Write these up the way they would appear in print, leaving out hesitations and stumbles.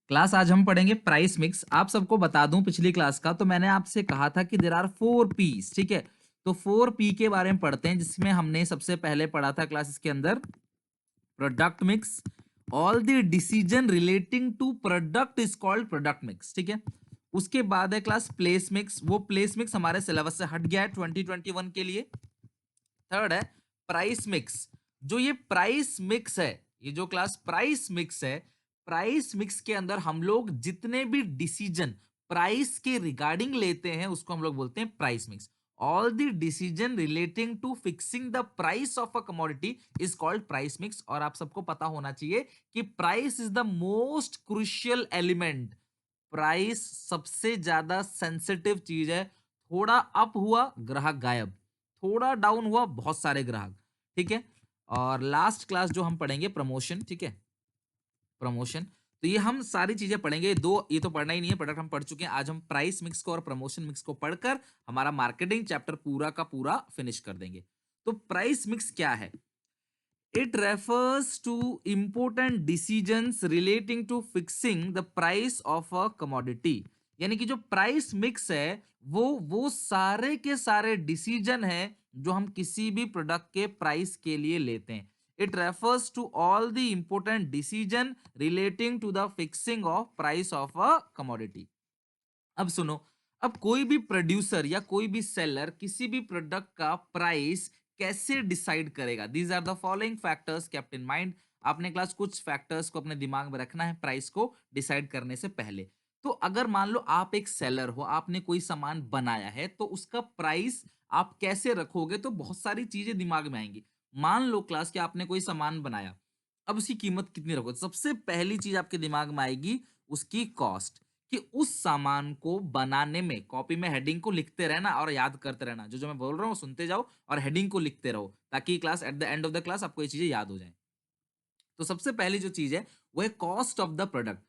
Class आज हम पढ़ेंगे प्राइस मिक्स। आप सबको बता दूं पिछली क्लास का तो मैंने आपसे कहा था कि देयर आर 4 P's, ठीक है। तो 4 P के बारे में पढ़ते हैं, जिसमें हमने सबसे पहले पढ़ा था क्लास इसके अंदर product mix. All the decision relating to product is called product mix, ठीक है। उसके बाद है क्लास प्लेस मिक्स। वो प्लेस मिक्स हमारे सिलेबस से हट गया है 2021 के लिए। थर्ड है प्राइस मिक्स। जो ये प्राइस मिक्स है, ये जो क्लास प्राइस मिक्स है, प्राइस मिक्स के अंदर हम लोग जितने भी डिसीजन प्राइस के रिगार्डिंग लेते हैं उसको हम लोग बोलते हैं price mix. All the decision relating to fixing the price of a commodity is called price mix. और आप सबको पता होना चाहिए कि price is the most crucial element. Price सबसे ज्यादा सेंसिटिव चीज है। थोड़ा अप हुआ ग्राहक गायब, थोड़ा डाउन हुआ बहुत सारे ग्राहक, ठीक है। और लास्ट क्लास जो हम पढ़ेंगे प्रमोशन, ठीक है, प्रमोशन। तो ये हम सारी चीजें पढ़ेंगे। दो ये तो पढ़ना ही नहीं है, प्रोडक्ट हम पढ़ चुके हैं। आज हम प्राइस मिक्स को और प्रमोशन मिक्स को पढ़कर हमारा मार्केटिंग चैप्टर पूरा का पूरा फिनिश कर देंगे। तो प्राइस मिक्स क्या है? It refers to important decisions relating to fixing the price of a commodity। यानी कि जो प्राइस मिक्स है वो सारे के सारे डिसीजन है जो हम किसी भी प्रोडक्ट के प्राइस के लिए लेते हैं। It refers to all the important decision relating to the fixing of price of a commodity. अब सुनो, अब कोई भी प्रोड्यूसर या कोई भी सेलर किसी भी प्रोडक्ट का प्राइस कैसे डिसाइड करेगा? These are the following factors kept in mind. आपने क्लास कुछ फैक्टर्स को अपने दिमाग में रखना है प्राइस को डिसाइड करने से पहले। तो अगर मान लो आप एक सेलर हो, आपने कोई सामान बनाया है, तो उसका प्राइस आप कैसे रखोगे? तो बहुत सारी चीजें दिमाग में आएंगी। मान लो क्लास कि आपने कोई सामान बनाया, अब उसकी कीमत कितनी रखोगे? सबसे पहली चीज आपके दिमाग में आएगी उसकी कॉस्ट, कि उस सामान को बनाने में कॉपी में हेडिंग को लिखते रहना और याद करते रहना। जो जो मैं बोल रहा हूँ सुनते जाओ और हेडिंग को लिखते रहो, ताकि class at the end of the class आपको ये चीजें याद हो जाए। तो सबसे पहली जो चीज है वो है कॉस्ट ऑफ द प्रोडक्ट।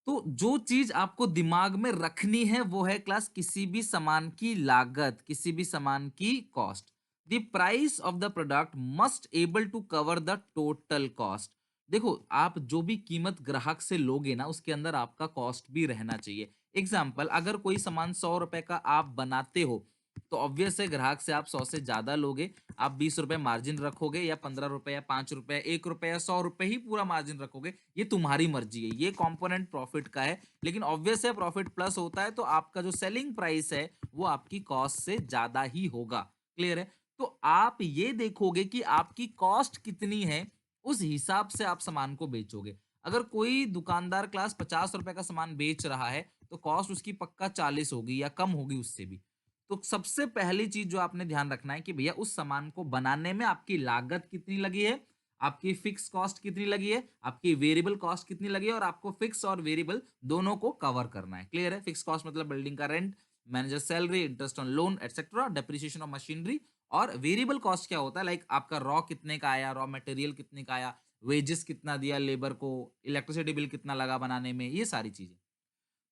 तो जो चीज आपको दिमाग में रखनी है वो है क्लास किसी भी सामान की लागत, किसी भी सामान की cost. The price of the product must able to cover the total cost. देखो, आप जो भी कीमत ग्राहक से लोगे ना उसके अंदर आपका कॉस्ट भी रहना चाहिए। एग्जाम्पल, अगर कोई सामान 100 रुपए का आप बनाते हो तो ऑब्वियस है ग्राहक से आप 100 से ज्यादा लोगे। आप 20 रुपए मार्जिन रखोगे या 15 रुपए या 5 रुपए, 1 रुपए या 100 रुपए ही पूरा मार्जिन रखोगे, ये तुम्हारी मर्जी है। ये कंपोनेंट प्रॉफिट का है। लेकिन ऑब्वियस है प्रॉफिट प्लस होता है तो आपका जो सेलिंग प्राइस है वो आपकी कॉस्ट से ज्यादा ही होगा। क्लियर है? तो आप ये देखोगे कि आपकी कॉस्ट कितनी है, उस हिसाब से आप सामान को बेचोगे। अगर कोई दुकानदार क्लास 50 रुपए का सामान बेच रहा है तो कॉस्ट उसकी पक्का 40 होगी या कम होगी उससे भी। तो सबसे पहली चीज जो आपने ध्यान रखना है कि भैया उस सामान को बनाने में आपकी लागत कितनी लगी है, आपकी फिक्स कॉस्ट कितनी लगी है, आपकी वेरिएबल कॉस्ट कितनी लगी है, और आपको फिक्स और वेरिएबल दोनों को कवर करना है। क्लियर है? फिक्स कॉस्ट मतलब बिल्डिंग का rent, manager salary, interest on loan etcetera, depreciation of machinery. और वेरिएबल कॉस्ट क्या होता है? लाइक आपका रॉ कितने का आया, रॉ मटेरियल कितने का आया, वेजेस कितना दिया लेबर को, इलेक्ट्रिसिटी बिल कितना लगा बनाने में, ये सारी चीजें।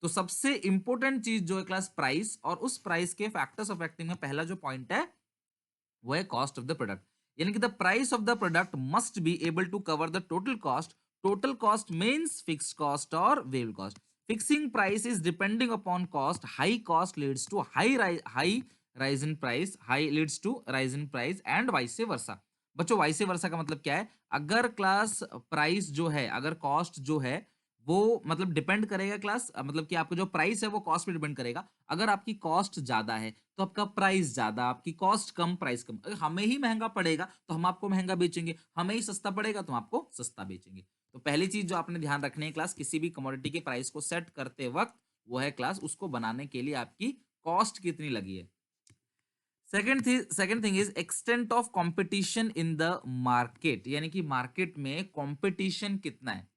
तो सबसे इंपॉर्टेंट चीज जो है क्लास प्राइस, और उस प्राइस के फैक्टर्स अफेक्टिंग में पहला जो पॉइंट है वो है कॉस्ट ऑफ द प्रोडक्ट। यानी कि the price of the product must be able to cover the total cost. Total cost means fix cost और variable cost. Fixing price is depending upon cost. High cost leads to high rise in price, high leads to rise in price and vice versa. बच्चों, vice वर्सा का मतलब क्या है? अगर class price जो है, अगर कॉस्ट जो है वो मतलब डिपेंड करेगा क्लास, मतलब कि आपका जो प्राइस है वो कॉस्ट पे डिपेंड करेगा। अगर आपकी कॉस्ट ज्यादा है तो आपका प्राइस ज्यादा, आपकी कॉस्ट कम प्राइस कम। अगर हमें ही महंगा पड़ेगा तो हम आपको महंगा बेचेंगे, हमें ही सस्ता पड़ेगा तो हम आपको सस्ता बेचेंगे। तो पहली चीज जो आपने ध्यान रखनी है क्लास किसी भी कमोडिटी के प्राइस को सेट करते वक्त, वो है क्लास उसको बनाने के लिए आपकी कॉस्ट कितनी लगी है। Second thing is extent of competition in the market. यानी कि मार्केट में कंपटीशन कितना है।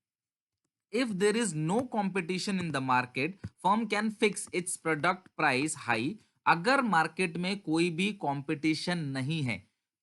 If there is no competition in the market, firm can fix its product price high। अगर मार्केट में कोई भी कंपटीशन नहीं है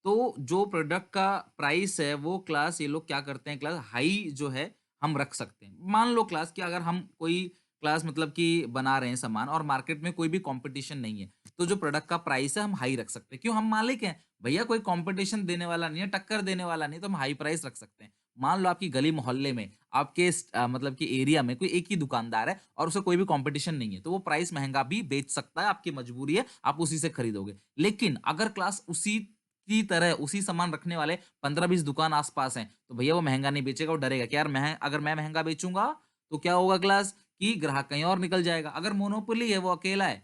तो जो प्रोडक्ट का प्राइस है वो क्लास ये लोग क्या करते हैं क्लास हाई जो है हम रख सकते हैं। मान लो क्लास कि अगर हम कोई क्लास मतलब कि बना रहे हैं सामान और मार्केट में कोई भी कंपटीशन नहीं है तो जो प्रोडक्ट का प्राइस है हम हाई रख सकते हैं। क्यों? हम मालिक हैं भैया, कोई कंपटीशन देने वाला नहीं है, टक्कर देने वाला नहीं, तो हम हाई प्राइस रख सकते हैं। मान लो आपकी गली मोहल्ले में, आपके मतलब कि एरिया में कोई एक ही दुकानदार है और उसे कोई भी कॉम्पिटिशन नहीं है, तो वो प्राइस महँगा भी बेच सकता है, आपकी मजबूरी है, आप उसी से खरीदोगे। लेकिन अगर क्लास उसी की तरह उसी सामान रखने वाले 15-20 दुकान आस-पास हैं, तो भैया वो महँगा नहीं बेचेगा, वो डरेगा कि यार अगर मैं महँगा बेचूँगा, तो क्या होगा क्लास कि ग्राहक कहीं और निकल जाएगा। अगर मोनोपोली है, वो अकेला है,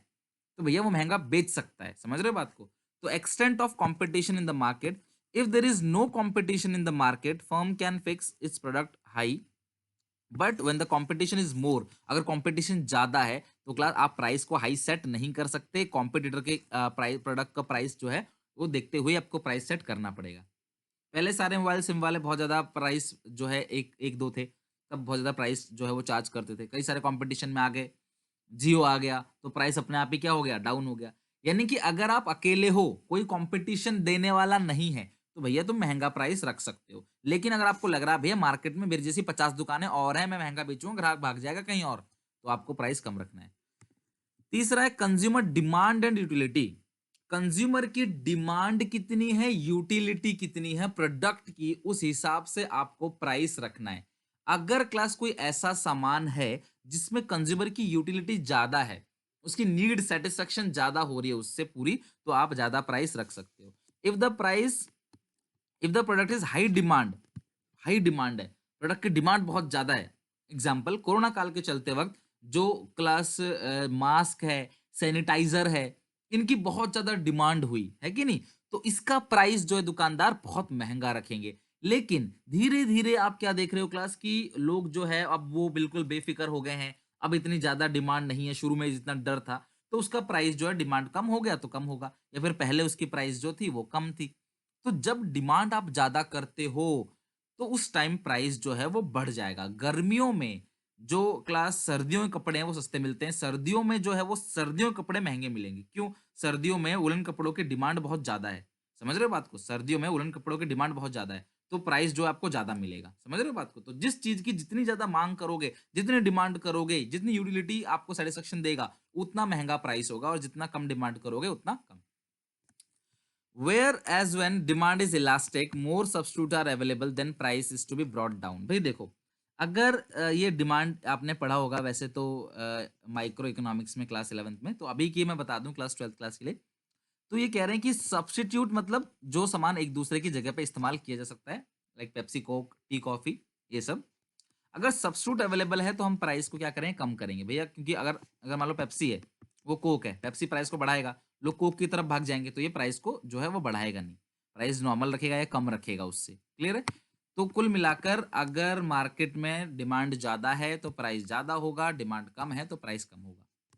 तो भैया वो महँगा बेच सकता है। समझ रहे हो बात को? तो extent of competition in the market, if there is no competition in the market, firm can fix its product high, but when the competition is more, अगर कॉम्पिटिशन ज़्यादा है, तो क्लास आप प्राइस को हाई सेट नहीं कर सकते। Competitor के प्रोडक्ट का प्राइस जो है, वो देखते हुए आपको प्राइस सेट करना पड़ेगा। पहले सारे मोबाइल सिम वाले बहुत ज़्यादा प्राइस जो है 1-2 थे, तब बहुत ज़्यादा प्राइस जो है वो चार्ज करते थे। कई सारे कॉम्पिटिशन में आ गए, जियो आ गया, तो प्राइस अपने आप ही क्या हो गया, डाउन हो गया। यानी कि अगर आप अकेले हो, कोई कॉम्पिटिशन देने वाला नहीं है, तो भैया तुम महँगा प्राइस रख सकते हो। लेकिन अगर आपको लग रहा है भैया मार्केट में मेरी जैसी 50 दुकानें और हैं, मैं महँगा बेचूँगा, ग्राहक भाग जाएगा कहीं और, तो आपको प्राइस कम रखना है। तीसरा है consumer demand and utility. Consumer की डिमांड कितनी है, यूटिलिटी कितनी है प्रोडक्ट की, उस हिसाब से आपको प्राइस रखना है। अगर क्लास कोई ऐसा सामान है जिसमें कंज्यूमर की यूटिलिटी ज्यादा है, उसकी नीड सेटिस्फेक्शन ज्यादा हो रही है उससे पूरी, तो आप ज्यादा प्राइस रख सकते हो। If the price if the product is high demand है, प्रोडक्ट की डिमांड बहुत ज्यादा है। एग्जाम्पल, कोरोना काल के चलते वक्त जो क्लास मास्क है, सैनिटाइजर है, इनकी बहुत ज्यादा डिमांड हुई है कि नहीं, तो इसका प्राइस जो है दुकानदार बहुत महंगा रखेंगे। लेकिन धीरे धीरे आप क्या देख रहे हो क्लास की लोग जो है अब वो बिल्कुल बेफिक्र हो गए हैं, अब इतनी ज्यादा डिमांड नहीं है, शुरू में जितना डर था, तो उसका प्राइस जो है डिमांड कम हो गया तो कम होगा, या फिर पहले उसकी प्राइस जो थी वो कम थी। तो जब डिमांड आप ज़्यादा करते हो, तो उस टाइम प्राइस जो है वो बढ़ जाएगा। गर्मियों में जो क्लास सर्दियों के कपड़े हैं वो सस्ते मिलते हैं, सर्दियों में जो है वो सर्दियों के कपड़े महँगे मिलेंगे। क्यों? सर्दियों में वूलन कपड़ों की डिमांड बहुत ज़्यादा है। समझ रहे हो बात को? सर्दियों में वूलन कपड़ों की डिमांड बहुत ज़्यादा है, तो प्राइस जो है आपको ज़्यादा मिलेगा। समझ रहे हो बात को? तो जिस चीज़ की जितनी ज़्यादा माँग करोगे, जितनी डिमांड करोगे, जितनी यूटिलिटी आपको सैटिस्फैक्शन देगा, उतना महँगा प्राइस होगा, और जितना कम डिमांड करोगे उतना कम। Whereas when demand is elastic, more substitute are available, then price is to be brought down। भाई देखो, अगर ये डिमांड आपने पढ़ा होगा वैसे तो माइक्रो इकोनॉमिक्स में क्लास 11th में, तो अभी की मैं बता दूं क्लास 12th क्लास के लिए। तो ये कह रहे हैं कि सब्स्टिट्यूट मतलब जो सामान एक दूसरे की जगह पे इस्तेमाल किया जा सकता है, like Pepsi Coke, tea coffee, ये सब। अगर सब्स्टिट्यूट अवेलेबल है तो हम प्राइस को क्या करें, कम करेंगे भैया, क्योंकि अगर अगर मान लो पेप्सी है, वो कोक है, पेप्सी प्राइस को बढ़ाएगा, लोग कोक की तरफ भाग जाएंगे, तो ये प्राइस को जो है वो बढ़ाएगा नहीं, प्राइस नॉर्मल रखेगा या कम रखेगा उससे। क्लियर है? तो कुल मिलाकर अगर मार्केट में डिमांड ज्यादा है तो प्राइस ज्यादा होगा, डिमांड कम है तो प्राइस कम होगा।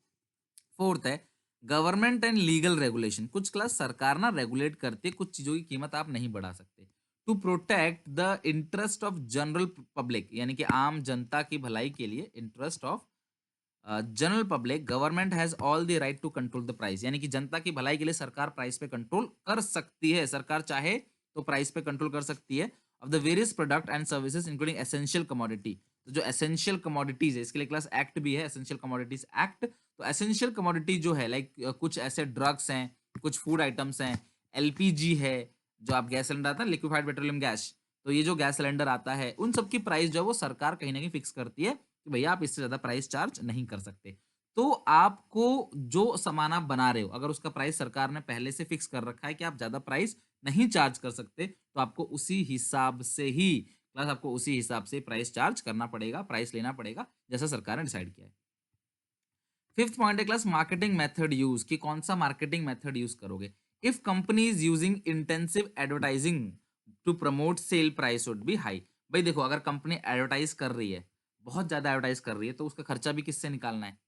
फोर्थ है गवर्नमेंट एंड लीगल रेगुलेशन। कुछ क्लास सरकार ना रेगुलेट करती है, कुछ चीजों की कीमत आप नहीं बढ़ा सकते। To protect the interest of general public, यानी कि आम जनता की भलाई के लिए, interest of general public, government has all the right to control the price. यानी कि जनता की भलाई के लिए सरकार प्राइस पे कंट्रोल कर सकती है, सरकार चाहे तो प्राइस पे कंट्रोल कर सकती है। Of the various product and services including essential commodity. तो जो एसेंशियल कमोडिटीज है, इसके लिए क्लास एक्ट भी है, एसेंशियल कमोडिटीज एक्ट। तो एसेंशियल कमोडिटी जो है लाइक कुछ ऐसे ड्रग्स हैं, कुछ फूड आइटम्स हैं, एलपीजी है, जो आप गैस सिलेंडर आता है लिक्विफाइड पेट्रोलियम गैस, तो ये जो गैस सिलेंडर आता है, उन सब की प्राइस जो है वो सरकार कहीं ना कहीं फिक्स करती है कि भैया आप इससे ज्यादा प्राइस चार्ज नहीं कर सकते। तो आपको जो सामान आप बना रहे हो, अगर उसका प्राइस सरकार ने पहले से फिक्स कर रखा है कि आप ज्यादा प्राइस नहीं चार्ज कर सकते, तो आपको उसी हिसाब से ही प्लस आपको उसी हिसाब से प्राइस चार्ज करना पड़ेगा, प्राइस लेना पड़ेगा, जैसा सरकार ने डिसाइड किया है। फिफ्थ पॉइंट है क्लास मार्केटिंग मेथड यूज, कि कौन सा मार्केटिंग मेथड यूज करोगे। If company is using intensive advertising to promote sale, price would be high. भाई देखो, अगर कंपनी एडवर्टाइज कर रही है, बहुत ज्यादा एडवर्टाइज कर रही है, तो उसका खर्चा भी किससे निकालना है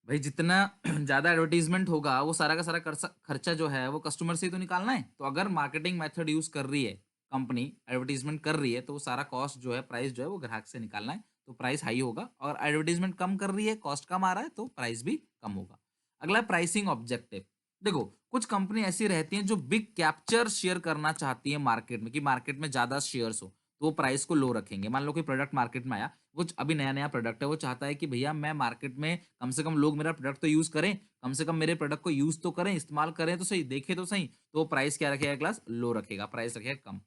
भाई, जितना ज्यादा एडवर्टीजमेंट होगा वो सारा का सारा खर्चा जो है वो कस्टमर से ही तो निकालना है। तो अगर मार्केटिंग मेथड यूज कर रही है कंपनी, एडवर्टीजमेंट कर रही है, तो वो सारा कॉस्ट जो है, प्राइस जो है वो ग्राहक से निकालना है, तो प्राइस हाई होगा। और एडवर्टीजमेंट कम कर रही है, कॉस्ट कम आ रहा है, तो प्राइस भी कम होगा। अगला प्राइसिंग ऑब्जेक्टिव। देखो, कुछ कंपनी ऐसी रहती हैं जो बिग कैप्चर शेयर करना चाहती है मार्केट में, कि मार्केट में ज्यादा शेयर्स हो, तो वो प्राइस को लो रखेंगे। मान लो कोई प्रोडक्ट मार्केट में आया, वो अभी नया नया प्रोडक्ट है, वो चाहता है कि भैया मैं मार्केट में कम से कम लोग मेरा प्रोडक्ट तो यूज करें, कम से कम मेरे प्रोडक्ट को यूज तो करें, इस्तेमाल करें तो सही, देखे तो सही, तो वो प्राइस क्या रखेगा क्लास, लो रखेगा, प्राइस रखेगा कम।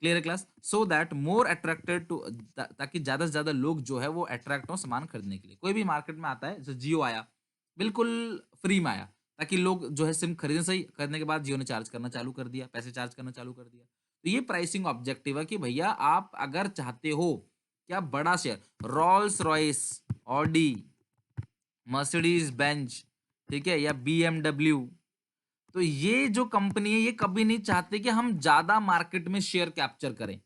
क्लियर है class? So that more attracted to, ताकि ज्यादा से ज्यादा लोग जो है वो अट्रैक्ट हो सामान खरीदने के लिए। कोई भी मार्केट में आता है, जैसे जियो आया, बिल्कुल फ्री में आया, ताकि लोग जो है सिम खरीदें, सही खरीदने के बाद जियो ने चार्ज करना चालू कर दिया, पैसे चार्ज करना चालू कर दिया। तो ये प्राइसिंग ऑब्जेक्टिव है कि भैया आप अगर चाहते हो कि आप बड़ा share Rolls Royce, Audi, Mercedes Benz, ठीक है, या बीएमडब्ल्यू, तो ये जो कंपनी है ये कभी नहीं चाहती कि हम ज्यादा मार्केट में शेयर कैप्चर करें।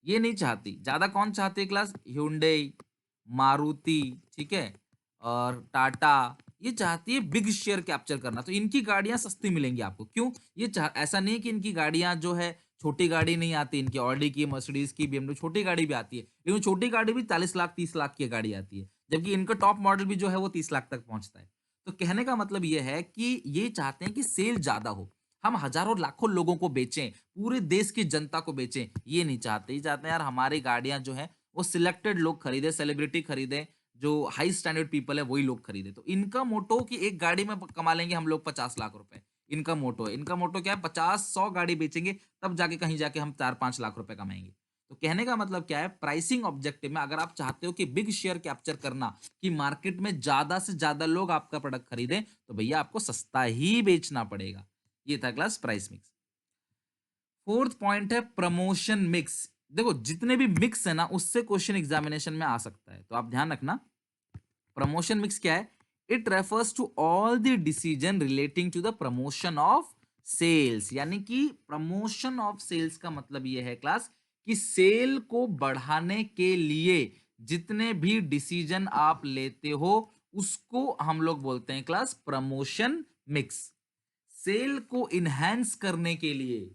ये नहीं चाहती। ज्यादा कौन चाहती है क्लास? Hyundai, मारुति, ठीक है, और टाटा। ये चाहती है बिग शेयर कैप्चर करना, तो इनकी गाड़ियां सस्ती मिलेंगी आपको। क्यों? ऐसा नहीं है कि इनकी गाड़ियां जो है, छोटी गाड़ी नहीं आती इनकी, ऑडी की, मर्सिडीज की, बीएमडब्ल्यू, छोटी गाड़ी भी आती है, लेकिन छोटी गाड़ी भी 40 लाख 30 लाख की गाड़ी आती है, जबकि इनका टॉप मॉडल भी जो है वो 30 लाख तक पहुंचता है। तो कहने का मतलब ये है कि ये चाहते हैं कि सेल ज्यादा हो, हम हजारों लाखों लोगों को बेचें, पूरे देश की जनता को बेचें। ये नहीं चाहते। ये चाहते हैं यार हमारी गाड़ियां जो है वो सिलेक्टेड लोग खरीदे, सेलिब्रिटी खरीदे, जो हाई स्टैंडर्ड पीपल है वही लोग खरीदे। तो इनका मोटो कि एक गाड़ी में कमा लेंगे हम लोग 50 लाख रुपए, इनका मोटो है। इनका मोटो क्या है? 50 100 गाड़ी बेचेंगे, तब जाके कहीं जाके हम 4 5 लाख रुपए कमाएंगे। तो कहने का मतलब क्या है? प्राइसिंग ऑब्जेक्टिव में अगर आप चाहते हो कि बिग शेयर कैप्चर करना, कि मार्केट में ज्यादा से ज्यादा लोग आपका प्रोडक्ट खरीदें, तो भैया आपको सस्ता ही बेचना पड़ेगा। ये था class price mix. Fourth point है प्रमोशन मिक्स। देखो जितने भी मिक्स है ना, उससे क्वेश्चन एग्जामिनेशन में आ सकता है, तो आप ध्यान रखना। प्रमोशन मिक्स क्या है? It refers to all the decision relating to the promotion of sales. यानी कि प्रमोशन ऑफ सेल्स का मतलब यह है क्लास कि सेल को बढ़ाने के लिए जितने भी डिसीजन आप लेते हो, उसको हम लोग बोलते हैं क्लास प्रमोशन मिक्स। सेल को इनहेंस करने के लिए,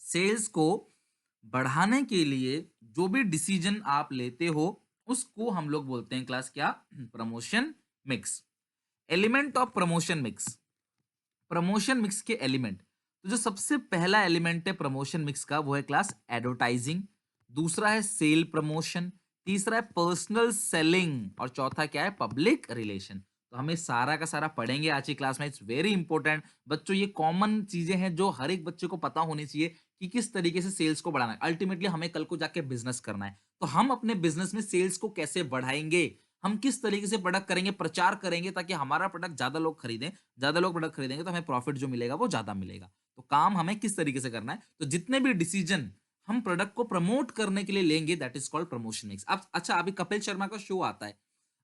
सेल्स को बढ़ाने के लिए जो भी डिसीजन आप लेते हो, उसको हम लोग बोलते हैं क्लास क्या? Promotion mix. Element of promotion mix. Promotion mix के एलिमेंट, तो जो सबसे पहला एलिमेंट है प्रमोशन मिक्स का, वो है क्लास एडवर्टाइजिंग। दूसरा है सेल प्रमोशन। तीसरा है पर्सनल सेलिंग। और चौथा क्या है? Public relation. तो हमें सारा का सारा पढ़ेंगे आज की क्लास में। इट्स वेरी इंपॉर्टेंट बच्चों, ये कॉमन चीजें हैं जो हर एक बच्चे को पता होनी चाहिए कि किस तरीके से सेल्स को बढ़ाना है। अल्टीमेटली हमें कल को जाके बिजनेस करना है, तो हम अपने बिजनेस में सेल्स को कैसे बढ़ाएंगे, हम किस तरीके से प्रोडक्ट करेंगे, प्रचार करेंगे, ताकि हमारा प्रोडक्ट ज्यादा लोग खरीदें। ज्यादा लोग प्रोडक्ट खरीदेंगे तो हमें प्रॉफिट जो मिलेगा वो ज्यादा मिलेगा। तो काम हमें किस तरीके से करना है, तो जितने भी डिसीजन हम प्रोडक्ट को प्रमोट करने के लिए लेंगे, that is called promotion mix. अब अच्छा, अभी कपिल शर्मा का शो आता है,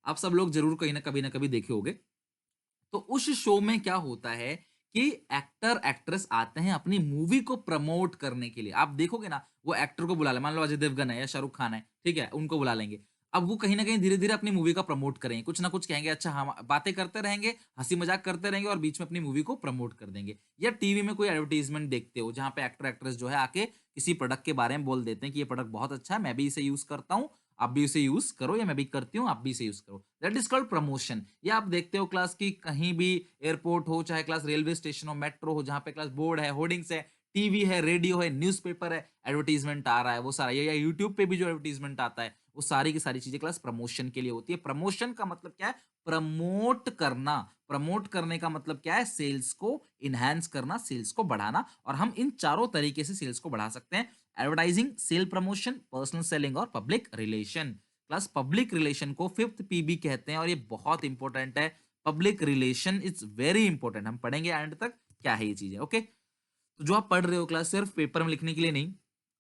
आप सब लोग जरूर कहीं ना कभी देखे होंगे। तो उस शो में क्या होता है कि एक्टर एक्ट्रेस आते हैं अपनी मूवी को प्रमोट करने के लिए। आप देखोगे ना, वो एक्टर को बुला ले, मान लो अजय देवगन है या शाहरुख खान है, ठीक है, उनको बुला लेंगे। अब वो कहीं ना कहीं धीरे धीरे अपनी मूवी का प्रमोट करेंगे, कुछ ना कुछ कहेंगे, अच्छा हम बातें करते रहेंगे, हंसी मजाक करते रहेंगे, और बीच में अपनी मूवी को प्रमोट कर देंगे। या टीवी में कोई एडवर्टीजमेंट देखते हो जहां पे एक्टर एक्ट्रेस जो है आके किसी प्रोडक्ट के बारे में बोल देते हैं कि ये प्रोडक्ट बहुत अच्छा है, मैं भी इसे यूज करता हूँ, आप भी इसे यूज करो, या मैं भी करती हूँ, आप भी इसे यूज करो। That is called promotion. या आप देखते हो क्लास की कहीं भी एयरपोर्ट हो, चाहे क्लास रेलवे स्टेशन हो, मेट्रो हो, जहां पे क्लास बोर्ड है, होर्डिंग्स है, टीवी है, रेडियो है, न्यूज़पेपर है, एडवर्टीजमेंट आ रहा है, वो सारा, या यूट्यूब पे भी जो एडवर्टीजमेंट आता है, वो सारी की सारी चीजें क्लास प्रमोशन के लिए होती है। प्रमोशन का मतलब क्या है? प्रमोट करना। प्रमोट करने का मतलब क्या है? सेल्स को इनहेंस करना, सेल्स को बढ़ाना। और हम इन चारों तरीके से सेल्स को बढ़ा सकते हैं: advertising, sale promotion, personal selling और public relation. Plus public relation को फिफ्थ पीबी कहते हैं, और ये बहुत इंपॉर्टेंट है। Public relation is very important, हम पढ़ेंगे एंड तक क्या है ये चीजें। ओके, तो जो आप पढ़ रहे हो क्लास सिर्फ पेपर में लिखने के लिए नहीं।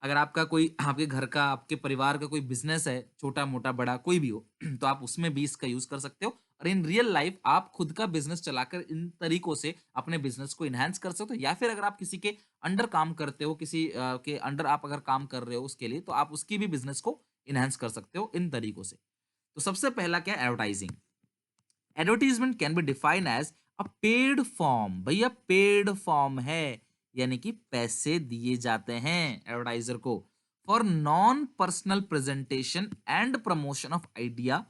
अगर आपका कोई, आपके घर का, आपके परिवार का कोई बिजनेस है, छोटा मोटा बड़ा कोई भी हो, तो आप उसमें भी इसका यूज कर सकते हो। और इन रियल लाइफ आप खुद का बिजनेस चलाकर इन तरीकों से अपने बिजनेस को इनहेंस कर सकते हो। या फिर अगर आप किसी के अंडर काम करते हो, किसी के अंडर आप अगर काम कर रहे हो उसके लिए, तो आप उसकी भी बिजनेस को इनहेंस कर सकते हो इन तरीकों से। तो सबसे पहला क्या है? Advertising. Advertisement can be define as a paid form. भैया पेड फॉर्म है, यानी कि पैसे दिए जाते हैं एडवर्टाइजर को, for non personal presentation and promotion of idea,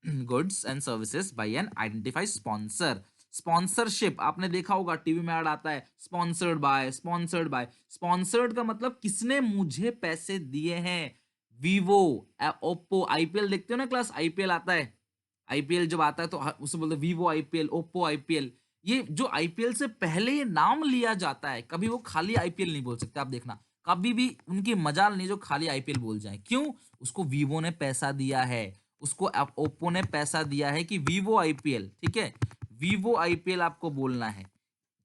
goods and services by an identified sponsor. Sponsorship आपने देखा होगा, टीवी में ऐड आता है, sponsored by, sponsored by. Sponsored का मतलब किसने मुझे पैसे दिए हैं? Vivo, Oppo. आईपीएल देखते हो ना क्लास, आईपीएल आता है, आईपीएल जब आता है तो उसे बोलते हैं वीवो आईपीएल, ओप्पो आईपीएल। ये जो आईपीएल से पहले ये नाम लिया जाता है, कभी वो खाली आईपीएल नहीं बोल सकते, आप देखना। कभी भी उनकी मजाल नहीं जो खाली आईपीएल बोल जाएँ। क्यों? उसको वीवो ने पैसा दिया है, उसको ओप्पो ने पैसा दिया है कि वीवो आईपीएल, ठीक है? वीवो आईपीएल आपको बोलना है।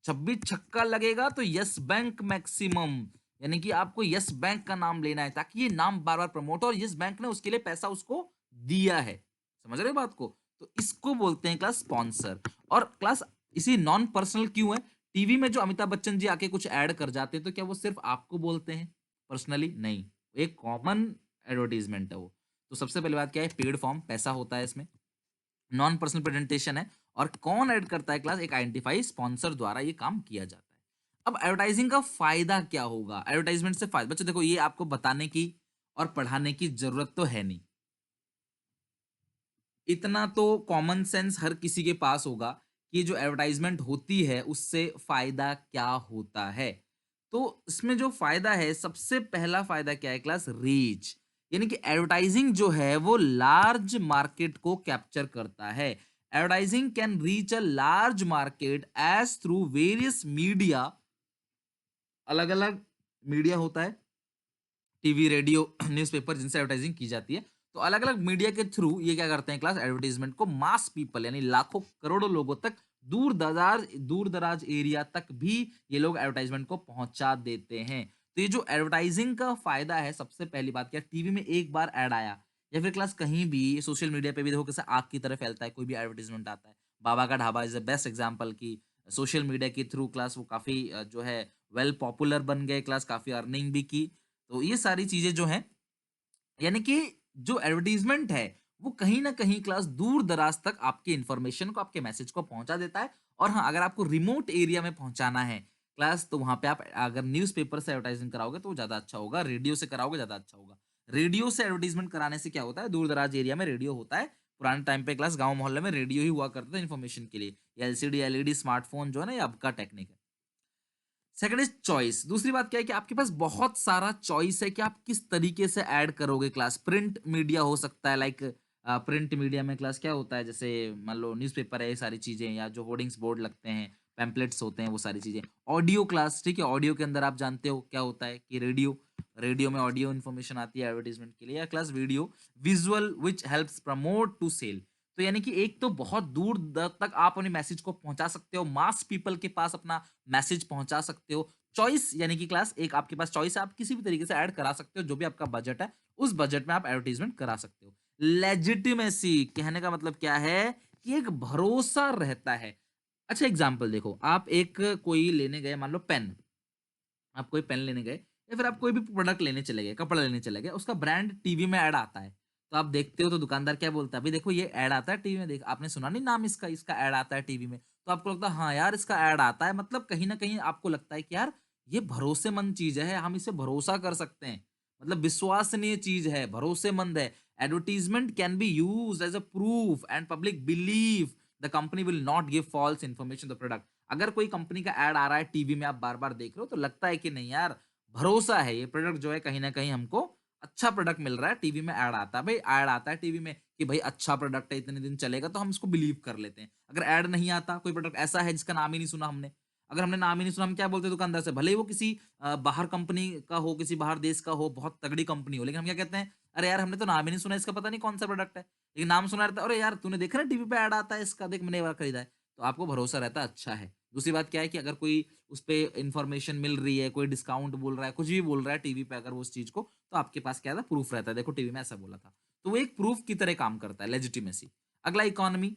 26 छक्का लगेगा तो यस बैंक मैक्सिमम, यानी कि आपको यस बैंक का नाम लेना है ताकि ये नाम बार-बार प्रमोट हो, और यस बैंक ने उसके लिए पैसा उसको दिया है। समझ रहे हो बात को? तो इसको बोलते हैं क्लास स्पॉन्सर। और क्लास इसी नॉन पर्सनल क्यों है? टीवी में जो अमिताभ बच्चन जी आके कुछ ऐड कर जाते हैं तो क्या वो सिर्फ आपको बोलते हैं पर्सनली? नहीं। एक कॉमन एडवर्टाइजमेंट है वो। तो सबसे पहली बात क्या है, पेड फॉर्म, पैसा होता है इसमें। नॉन पर्सनल प्रेजेंटेशन है, और कौन ऐड करता है क्लास, एक आइडेंटिफाई स्पॉन्सर द्वारा ये काम किया जाता है। अब एडवर्टाइजिंग का फायदा क्या होगा? एडवर्टाइजमेंट से फायदा, बच्चों देखो ये आपको बताने की और पढ़ाने की जरूरत तो है नहीं, इतना तो कॉमन सेंस हर किसी के पास होगा कि जो एडवर्टाइजमेंट होती है उससे फायदा क्या होता है। तो इसमें जो फायदा है, सबसे पहला फायदा क्या है क्लास, रीच। यानी कि एडवर्टाइजिंग जो है वो लार्ज मार्केट को कैप्चर करता है। Advertising can reach a large market as through various media. अलग अलग मीडिया होता है, टीवी, रेडियो, न्यूज़पेपर, जिनसे एडवर्टाइजिंग की जाती है। तो अलग-अलग मीडिया के थ्रू ये क्या करते हैं क्लास, एडवर्टाइजमेंट को मास पीपल यानी लाखों करोड़ों लोगों तक, दूर-दराज एरिया तक भी ये लोग एडवर्टाइजमेंट को पहुँचा देते हैं। तो ये जो एडवर्टाइजिंग का फ़ायदा है, सबसे पहली बात क्या है, टीवी में एक बार ऐड आया या फिर क्लास कहीं भी सोशल मीडिया पे भी देखो कैसे आग की तरह फैलता है, कोई भी एडवर्टाइजमेंट आता है। बाबा का dhaba is the best example कि सोशल मीडिया के थ्रू क्लास वो काफ़ी जो है वेल पॉपुलर बन गए, क्लास काफ़ी अर्निंग भी की। तो ये सारी चीज़ें जो हैं, यानी कि जो एडवर्टाइज़मेंट है, वो कहीं न कहीं क्लास दूर-दराज तक आपकी इन्फॉर्मेशन को, आपके मैसेज को पहुँचा देता है। और हाँ, अगर आपको रिमोट एरिया में पहुँचाना है क्लास, तो वहाँ पे आप अगर न्यूज़पेपर से एडवर्टाइज़िंग कराओगे तो वो ज़्यादा अच्छा होगा, रेडियो से कराओगे ज़्यादा अच्छा होगा। रेडियो से एडवर्टाइज़मेंट कराने से क्या होता है, दूर-दराज एरिया में रेडियो होता है। पुराने टाइम पे क्लास गाँव मोहल्ले में रेडियो ही हुआ करता था इन्फॉर्मेशन के लिए। ये एलसीडी, एलईडी, स्मार्टफ़ोन जो है ना, ये अब का टेक्निक है। Second is choice. दूसरी बात क्या है कि आपके पास बहुत सारा चॉइस है कि आप किस तरीके से ऐड करोगे क्लास। प्रिंट मीडिया हो सकता है, लाइक प्रिंट मीडिया में क्लास क्या होता है, जैसे मान लो न्यूज़पेपर है, ये सारी चीज़ें, या जो होर्डिंग्स बोर्ड लगते हैं, पैम्पलेट्स होते हैं, वो सारी चीज़ें। ऑडियो क्लास, ठीक है, ऑडियो के अंदर आप जानते हो क्या होता है कि रेडियो, रेडियो में ऑडियो इन्फॉर्मेशन आती है एडवर्टाइज़मेंट के लिए, या class video, visual which helps promote to sale. तो यानी कि एक तो बहुत दूर तक आप अपने मैसेज को पहुंचा सकते हो, मास पीपल के पास अपना मैसेज पहुंचा सकते हो। चॉइस यानी कि क्लास एक आपके पास चॉइस है, आप किसी भी तरीके से ऐड करा सकते हो, जो भी आपका बजट है, उस बजट में आप एडवर्टाइजमेंट करा सकते हो। लेजिटिमेसी कहने का मतलब क्या है कि एक भरोसा रहता है। अच्छा एग्जांपल देखो, आप एक कोई लेने गए, मान लो पेन, आप कोई पेन लेने गए या फिर आप कोई भी प्रोडक्ट लेने चले गए, कपड़ा लेने चले गए, उसका ब्रांड टीवी में ऐड आता है। तो आप देखते हो तो दुकानदार क्या बोलता है, अभी देखो ये ऐड आता है टीवी में, देख आपने सुना नहीं नाम इसका, इसका ऐड आता है टीवी में। तो आपको लगता है हाँ यार इसका ऐड आता है, मतलब कहीं न कहीं आपको लगता है कि यार ये भरोसेमंद चीज़ है, हम इसे भरोसा कर सकते हैं। मतलब विश्वसनीय चीज़ है, भरोसेमंद है। Advertisement can be used as a proof and public believe the company will not give false information to the product. अगर कोई कंपनी का ऐड आ रहा है टीवी में, आप बार-बार देख रहे हो, तो लगता है कि नहीं यार, भरोसा है, ये प्रोडक्ट जो है कहीं न कहीं हमको अच्छा प्रोडक्ट मिल रहा है, टीवी में ऐड आता है। भई ऐड आता है टीवी में कि भई अच्छा प्रोडक्ट है, इतने दिन चलेगा, तो हम इसको बिलीव कर लेते हैं। अगर ऐड नहीं आता, कोई प्रोडक्ट ऐसा है जिसका नाम ही नहीं सुना हमने, अगर हमने नाम ही नहीं सुना, हम क्या बोलते हैं दुकानदार से, भले ही वो किसी बाहर कंपनी का हो, किसी बाहर देश का हो, बहुत तगड़ी कंपनी हो, लेकिन हम क्या कहते हैं, "अरे यार, हमने तो नाम ही नहीं सुना, इसका पता नहीं कौन-सा प्रोडक्ट है।" लेकिन नाम सुना रहता है, "अरे यार, तूने देखा ना टीवी पे ऐड आता है इसका, देख मैंने ये वाला खरीदा है।" तो आपको भरोसा रहता है, अच्छा है। दूसरी बात क्या है कि अगर कोई उसपे इन्फॉर्मेशन मिल रही है, कोई डिस्काउंट बोल रहा है, कुछ भी बोल रहा है टीवी पे अगर वो उस चीज़ को, तो आपके पास क्या था, प्रूफ रहता है, देखो टीवी में ऐसा बोला था। तो वो एक प्रूफ की तरह काम करता है, लेजिटिमेसी। अगला इकोनॉमी,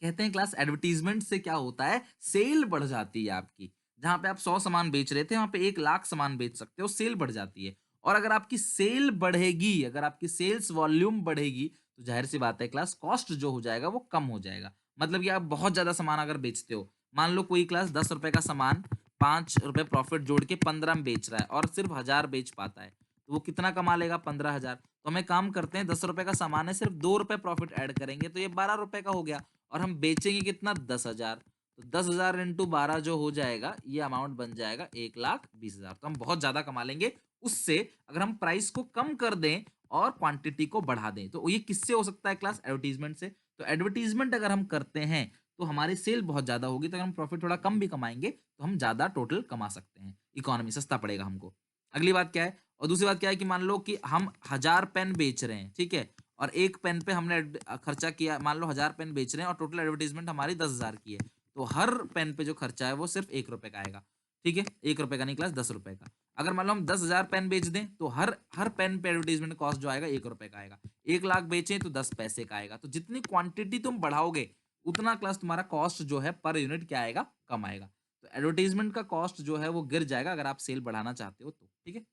कहते हैं क्लास एडवर्टाइजमेंट से क्या होता है, सेल बढ़ जाती है आपकी। जहाँ पे आप 100 सामान बेच रहे थे, वहाँ पे 1 लाख सामान बेच सकते हो, सेल बढ़ जाती है। और अगर आपकी सेल बढ़ेगी, अगर आपकी सेल्स वॉल्यूम बढ़ेगी, तो ज़ाहिर-सी बात है क्लास कॉस्ट जो हो जाएगा वो कम हो जाएगा। मतलब कि आप बहुत ज़्यादा सामान अगर बेचते हो, मान लो कोई क्लास ₹10 का सामान ₹5 प्रॉफिट जोड़ के 15 में बेच रहा है और सिर्फ 1000 बेच पाता है, तो वो कितना कमा लेगा? 15,000। तो हम एक काम करते हैं, ₹10 का सामान है, सिर्फ ₹2 प्रॉफिट ऐड करेंगे, तो ये ₹12 का हो गया। और हम बेचेंगे कितना? 10,000। तो 10,000 इंटू 12 जो हो जाएगा, ये अमाउंट बन जाएगा 1,20,000। तो हम बहुत ज़्यादा कमा लेंगे उससे, अगर हम प्राइस को कम कर दें और क्वांटिटी को बढ़ा दें। तो ये किससे हो सकता है क्लास? एडवर्टाइज़मेंट से। तो एडवर्टाइज़मेंट अगर हम करते हैं, तो हमारी सेल बहुत ज़्यादा होगी, तो अगर हम प्रॉफ़िट थोड़ा कम भी कमाएँगे, तो हम ज़्यादा टोटल कमा सकते हैं। इकोनॉमी सस्ता पड़ेगा हमको। अगली बात क्या है? और दूसरी बात क्या है कि मान लो कि हम 1000 पेन बेच रहे हैं, ठीक है? और 1 पेन पे हमने खर्चा किया, मान लो 1000 पेन बेच रहे हैं और टोटल एडवर्टाइज़मेंट हमारी 10,000 की है। तो हर पेन पे जो खर्चा है वो सिर्फ़ ₹1 का आएगा, ठीक है? ₹1 का नहीं क्लास ₹10 का। अगर मान लो हम 10,000 पेन बेच दें, तो हर हर पेन पे एडवर्टाइज़मेंट कॉस्ट जो आएगा ₹1 का आएगा। 1 लाख बेचें तो 10 पैसे का आएगा। तो जितनी क्वांटिटी तुम बढ़ाओगे, उतना क्लास तुम्हारा कॉस्ट जो है पर यूनिट क्या आएगा? कम आएगा। तो एडवर्टाइज़मेंट का कॉस्ट जो है वो गिर जाएगा अगर आप सेल बढ़ाना चाहते हो तो, ठीक है?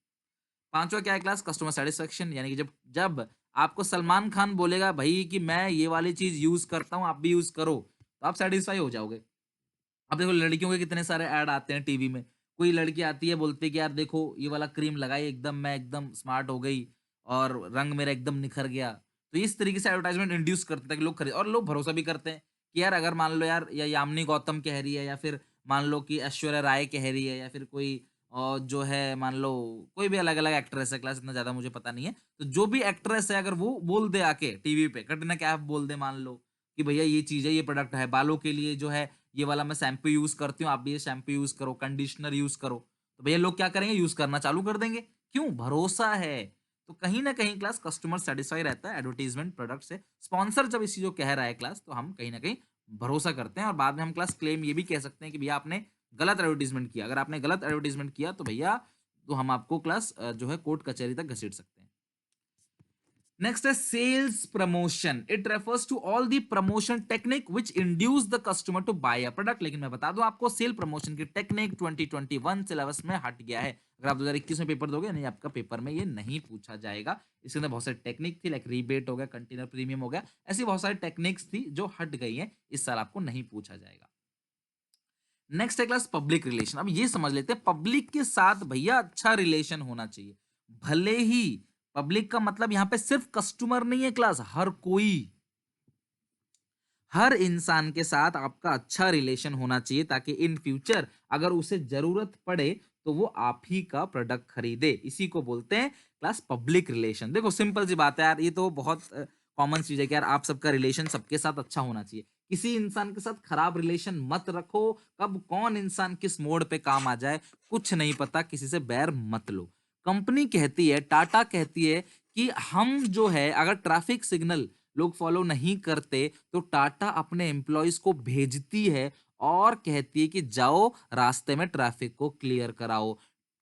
पाँचवाँ क्या है क्लास? कस्टमर सैटिस्फैक्शन, यानी कि जब जब आपको सलमान खान बोलेगा भई कि मैं ये वाली चीज़ यूज़ करता हूँ, आप भी यूज़ करो, तो आप सैटिस्फाई हो जाओगे। अब देखो लड़कियों के कितने सारे ऐड आते हैं टीवी में। कोई लड़की आती है बोलती है कि यार देखो ये वाला क्रीम लगाई, एकदम मैं एकदम स्मार्ट हो गई और रंग मेरा एकदम निखर गया। तो इस तरीके से एडवर्टाइज़मेंट इंड्यूस करते हैं कि लोग खरीद, और लोग भरोसा भी करते हैं कि यार अगर मान लो यार या यामिनी गौतम कह रही है या फिर मान लो कि ऐश्वर्या राय कह रही है या फिर कोई जो है मान लो कोई भी अलग-अलग एक्ट्रेस है, क्लास इतना ज़्यादा मुझे पता नहीं है। तो जो भी एक्ट्रेस है अगर वो बोल दे आके टीवी पे, कटरीना कैफ बोल दे मान लो कि भैया ये चीज़ है, ये प्रोडक्ट है, बालों के लिए जो है ये वाला मैं शैम्पू यूज़ करती हूँ, आप भी ये शैम्पू यूज़ करो, कंडीशनर यूज़ करो। तो भैया लोग क्या करेंगे? यूज़ करना चालू कर देंगे। क्यों? भरोसा है। तो कहीं न कहीं क्लास कस्टमर सैटिस्फाई रहता है एडवर्टाइज़मेंट प्रोडक्ट से। स्पॉन्सर जब इस चीज़ को कह रहा है क्लास, तो हम कहीं न कहीं भरोसा करते हैं और बाद में हम क्लास क्लेम ये भी कह सकते हैं कि भैया आपने गलत एडवर्टाइज़मेंट किया। अगर आपने गलत एडवर्टाइज़मेंट किया तो भैया तो हम आपको क्लास जो है कोर्ट कचहरी तक घसीट सकते हैं। Next is sales promotion. It refers to all the promotion technique which induce the customer to buy a product. लेकिन मैं बता दूं आपको सेल प्रमोशन की टेक्निक 2021 सिलेबस में हट गया है। अगर आप 2021 में पेपर दोगे नहीं, आपका पेपर में ये नहीं पूछा जाएगा। इसके अंदर बहुत सारी टेक्निक थी, लाइक रीबेट हो गया, कंटेनर प्रीमियम हो गया, ऐसी बहुत सारी टेक्निक्स थी जो हट गई हैं। इस साल आपको नहीं पूछा जाएगा। नेक्स्ट है क्लास पब्लिक रिलेशन। अब ये समझ लेते हैं पब्लिक के साथ भैया अच्छा रिलेशन होना चाहिए। भले ही पब्लिक का मतलब यहां पे सिर्फ कस्टमर नहीं है क्लास, हर इंसान के साथ आपका अच्छा रिलेशन होना चाहिए ताकि इन फ्यूचर अगर उसे जरूरत पड़े तो वो आप ही का प्रोडक्ट खरीदे। इसी को बोलते हैं क्लास पब्लिक रिलेशन। देखो सिंपल सी बात है यार, ये तो बहुत कॉमन चीज है कि यार आप सबका रिलेशन सबके साथ अच्छा होना चाहिए। किसी इंसान के साथ खराब रिलेशन मत रखो। कब कौन इंसान किस मोड़ पे काम आ जाए कुछ नहीं पता, किसी से बैर मत लो। कंपनी कहती है, टाटा कहती है कि हम जो है अगर ट्रैफिक सिग्नल लोग फॉलो नहीं करते तो टाटा अपने एम्प्लॉइज को भेजती है और कहती है कि जाओ रास्ते में ट्रैफिक को क्लियर कराओ।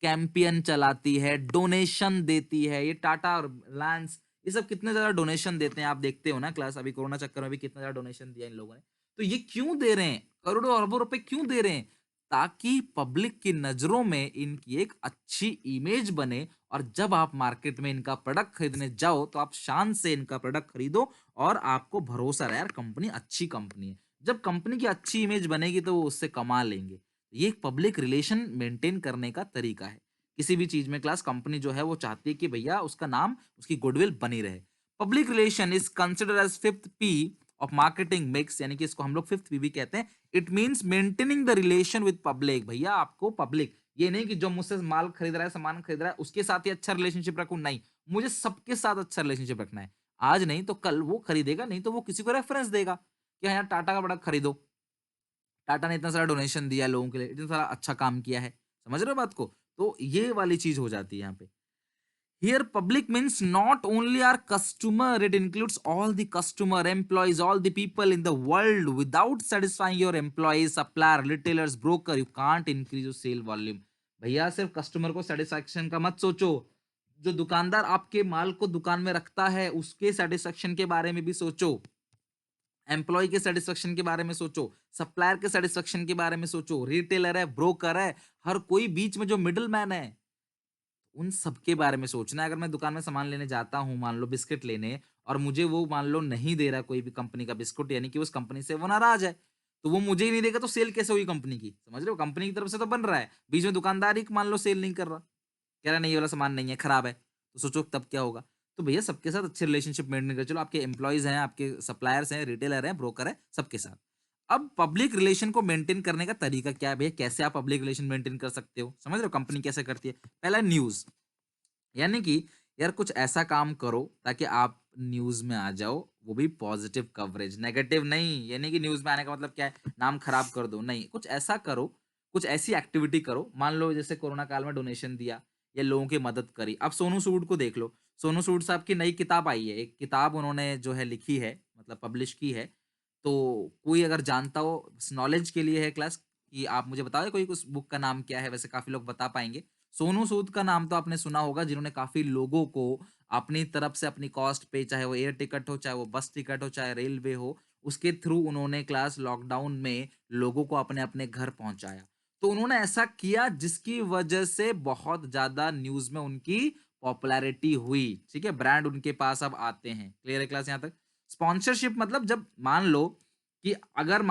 कैंपियन चलाती है, डोनेशन देती है। ये टाटा और रिलायंस ये सब कितने ज्यादा डोनेशन देते हैं, आप देखते हो ना क्लास, अभी कोरोना चक्कर में भी कितना ज्यादा डोनेशन दिया इन लोगों ने। तो ये क्यों दे रहे हैं? करोड़ों अरबों रुपए क्यों दे रहे हैं? ताकि पब्लिक की नजरों में इनकी एक अच्छी इमेज बने और जब आप मार्केट में इनका प्रोडक्ट खरीदने जाओ तो आप शान से इनका प्रोडक्ट खरीदो और आपको भरोसा रहे यार कंपनी अच्छी कंपनी है। जब कंपनी की अच्छी इमेज बनेगी तो वो उससे कमा लेंगे। ये एक पब्लिक रिलेशन मेंटेन करने का तरीका है। किसी भी चीज में क्लास कंपनी जो है वो चाहती है कि भैया उसका नाम, उसकी गुडविल बनी रहे। Public relation is consider as fifth P of marketing mix, यानी कि इसको हम लोग फिफ्थ पी भी कहते हैं। It means maintaining the relation with public. भैया आपको पब्लिक, ये नहीं कि जो मुझसे माल खरीद रहा है, सामान खरीद रहा है, उसके साथ ही अच्छा रिलेशनशिप रखूं, नहीं, मुझे सबके साथ अच्छा रिलेशनशिप रखना है। आज नहीं तो कल वो खरीदेगा, नहीं तो वो किसी को रेफरेंस देगा कि हाँ यार टाटा का प्रोडक्ट खरीदो, टाटा ने इतना सारा डोनेशन दिया लोगों के लिए, इतना सारा अच्छा काम किया है। समझ रहे हो बात को? तो ये वाली चीज हो जाती है यहाँ पे। Here, public means not only our customer, it includes all the customer, employees, all the people in the world. Without satisfying your employees, supplier, retailers, broker, you can't increase your sale volume. भैया सिर्फ customer को satisfaction का मत सोचो, जो दुकानदार आपके माल को दुकान में रखता है उसके सेटिस्फैक्शन के बारे में भी सोचो, एम्प्लॉय के सेटिस्फेक्शन के बारे में सोचो, सप्लायर के सेटिस्फेक्शन के बारे में सोचो, रिटेलर है, ब्रोकर है, हर कोई बीच में जो मिडल मैन है उन सबके बारे में सोचना है। अगर मैं दुकान में सामान लेने जाता हूँ, मान लो बिस्किट लेने, और मुझे वो मान लो नहीं दे रहा कोई भी कंपनी का बिस्कुट, यानी कि उस कंपनी से वो नाराज़ है। तो वो मुझे ही नहीं देगा तो सेल कैसे हुई कंपनी की? समझ रहे हो? कंपनी की तरफ से तो बन रहा है, बीच में दुकानदार ही मान लो सेल नहीं कर रहा। कह रहा नहीं ये वाला सामान नहीं है, खराब है। तो सोचो तब क्या होगा? तो भैया सबके साथ अच्छे रिलेशनशिप मेंटेन करो। चलो आपके एम्प्लॉइज़ हैं, आपके सप्लायर्स हैं, रिटेलर हैं, ब्रोकर है, सबके साथ। अब पब्लिक रिलेशन को मेंटेन करने का तरीका क्या है भैया? कैसे आप पब्लिक रिलेशन मेंटेन कर सकते हो? समझ रहे हो कंपनी कैसे करती है? पहला न्यूज़, यानी कि यार कुछ ऐसा काम करो ताकि आप न्यूज़ में आ जाओ, वो भी पॉजिटिव कवरेज, नेगेटिव नहीं। ये नहीं कि न्यूज़ में आने का मतलब क्या है, नाम खराब कर दो, नहीं। कुछ ऐसा करो, कुछ ऐसी एक्टिविटी करो, मान लो जैसे कोरोना काल में डोनेशन दिया या लोगों की मदद करी। अब सोनू सूद को देख लो, सोनू सूद साहब की नई किताब आई है, एक किताब उन्होंने जो है लिखी है, मतलब पब्लिश की है। तो कोई अगर जानता हो, नॉलेज के लिए है क्लास, कि आप मुझे बताओ कोई उस बुक का नाम क्या है? वैसे काफ़ी लोग बता पाएँगे। सोनू सूद का नाम तो आपने सुना होगा, जिन्होंने काफ़ी लोगों को अपनी तरफ से अपनी कॉस्ट पे, चाहे वो एयर टिकट हो, चाहे वो बस टिकट हो, चाहे रेलवे हो, उसके थ्रू उन्होंने क्लास लॉकडाउन में लोगों को अपने-अपने घर पहुँचाया। तो उन्होंने ऐसा किया जिसकी वजह से बहुत ज़्यादा न्यूज़ में उनकी पॉपुलैरिटी हुई, ठीक है? ब्रांड उनके पास अब आते हैं। क्लियर है क्लास यहाँ तक? स्पॉन्सरशिप मतलब जब मान लो कि अगर